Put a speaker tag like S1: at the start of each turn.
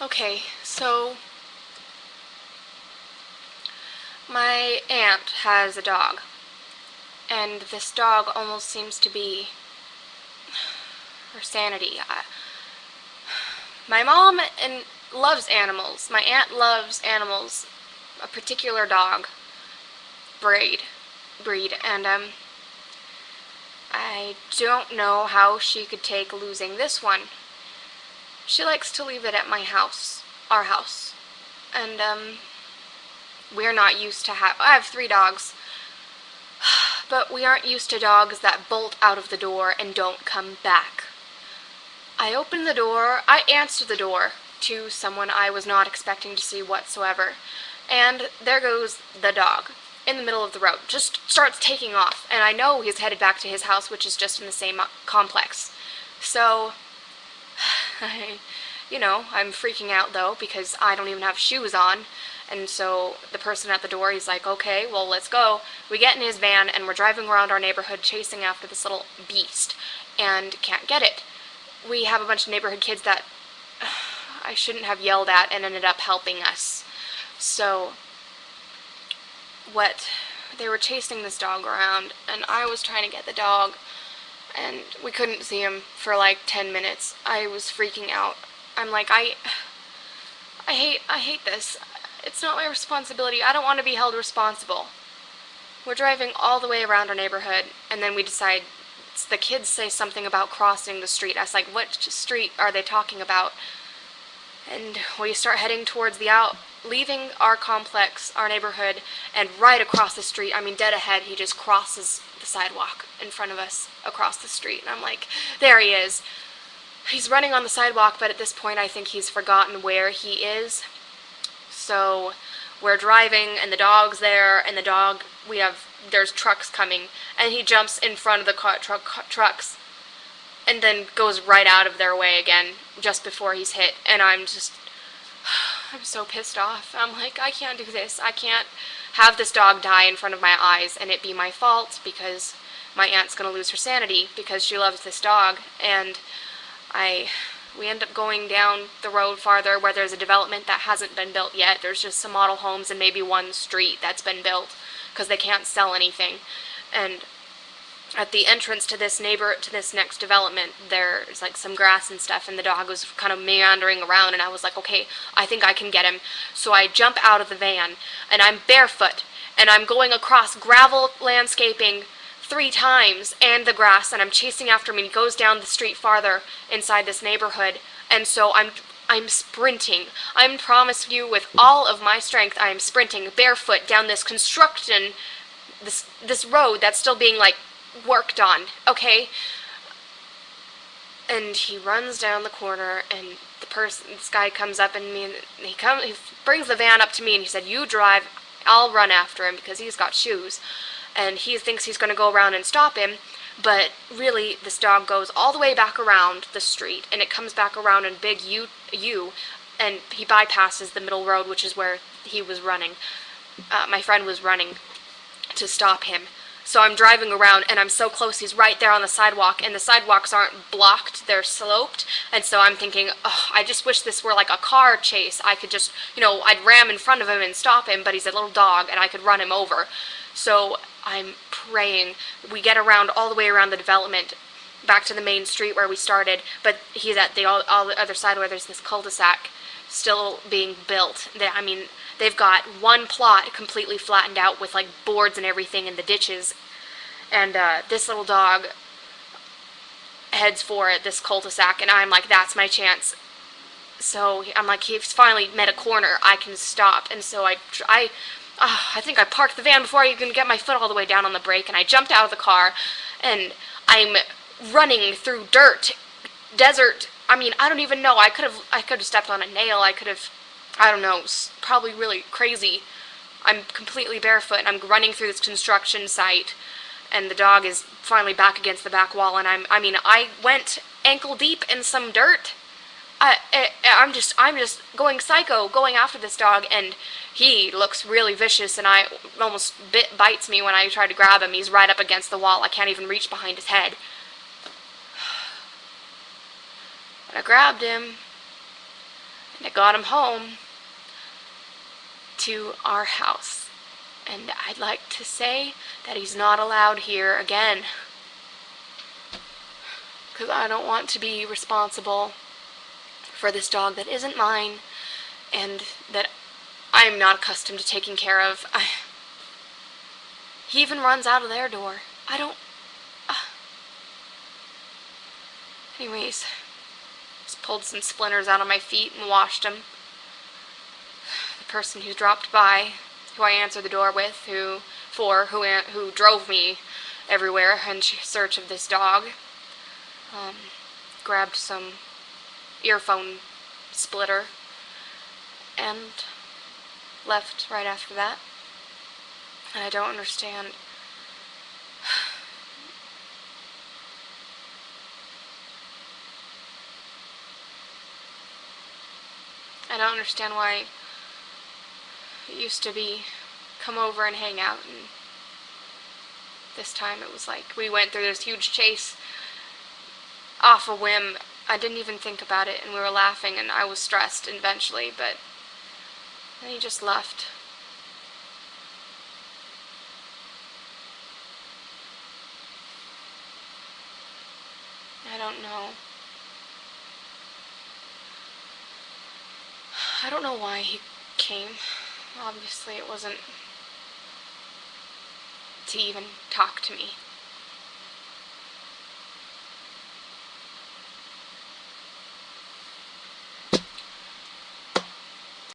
S1: Okay, so my aunt has a dog, and this dog almost seems to be her sanity. My mom loves animals. My aunt loves animals, a particular dog breed, and I don't know how she could take losing this one. She likes to leave it at my house, our house, and we're not used to I have 3 dogs, but we aren't used to dogs that bolt out of the door and don't come back. I open the door, I answer the door to someone I was not expecting to see whatsoever, and there goes the dog in the middle of the road, just starts taking off, and I know he's headed back to his house, which is just in the same complex. So, I'm freaking out though, because I don't even have shoes on. And so the person at the door, he's like, okay, well, let's go. We get in his van, and we're driving around our neighborhood chasing after this little beast, and can't get it. We have a bunch of neighborhood kids that I shouldn't have yelled at and ended up helping us. So, they were chasing this dog around, and I was trying to get the dog, and we couldn't see him for like 10 minutes. I was freaking out. I'm like, I hate this. It's not my responsibility. I don't want to be held responsible. We're driving all the way around our neighborhood, and then we decide, the kids say something about crossing the street. I was like, what street are they talking about? And we start heading towards leaving our complex, our neighborhood, and right across the street, dead ahead, he just crosses the sidewalk in front of us across the street. And I'm like, there he is. He's running on the sidewalk, but at this point I think he's forgotten where he is. So we're driving, and the dog's there, and there's trucks coming, and he jumps in front of the trucks, and then goes right out of their way again, just before he's hit, and I'm so pissed off. I'm like, I can't do this. I can't have this dog die in front of my eyes, and it be my fault, because my aunt's gonna lose her sanity, because she loves this dog, and we end up going down the road farther where there's a development that hasn't been built yet. There's just some model homes and maybe one street that's been built because they can't sell anything. And at the entrance to this next development, there's like some grass and stuff, and the dog was kind of meandering around, and I was like, okay, I think I can get him. So I jump out of the van, and I'm barefoot, and I'm going across gravel landscaping 3 times and the grass, and I'm chasing after him, and he goes down the street farther inside this neighborhood. And so I'm sprinting. I'm promised you with all of my strength, I am sprinting barefoot down this this road that's still being like worked on, okay? And he runs down the corner, and this guy comes up, and he brings the van up to me, and he said, you drive, I'll run after him, because he's got shoes. And he thinks he's going to go around and stop him, but really this dog goes all the way back around the street, and it comes back around in big U, and he bypasses the middle road, which is where he was running. My friend was running to stop him. So I'm driving around, and I'm so close, he's right there on the sidewalk, and the sidewalks aren't blocked, they're sloped, and so I'm thinking, oh, I just wish this were like a car chase. I could just, I'd ram in front of him and stop him, but he's a little dog, and I could run him over. So I'm praying. We get around all the way around the development, back to the main street where we started, but he's at the other side where there's this cul-de-sac still being built. They've got one plot completely flattened out with like boards and everything in the ditches, and this little dog heads for this cul-de-sac, and I'm like, that's my chance. So I'm like, he's finally met a corner, I can stop. And so I think I parked the van before I even get my foot all the way down on the brake, and I jumped out of the car, and I'm running through dirt, desert. I don't even know. I could have stepped on a nail. I don't know, probably really crazy. I'm completely barefoot, and I'm running through this construction site, and the dog is finally back against the back wall, and I went ankle deep in some dirt. I'm just going psycho, going after this dog, and he looks really vicious, and I almost bites me when I try to grab him. He's right up against the wall. I can't even reach behind his head. But I grabbed him, And I got him home to our house. And I'd like to say that he's not allowed here again. Because I don't want to be responsible for this dog that isn't mine and that I'm not accustomed to taking care of. He even runs out of their door. I don't... Anyways, just pulled some splinters out of my feet and washed them. The person who dropped by, who I answered the door with, who drove me everywhere in search of this dog, grabbed some earphone splitter and left right after that. And I don't understand. I don't understand why it used to be come over and hang out, and this time it was like we went through this huge chase off a whim. I didn't even think about it, and we were laughing, and I was stressed eventually, but then he just left. I don't know. I don't know why he came. Obviously it wasn't to even talk to me.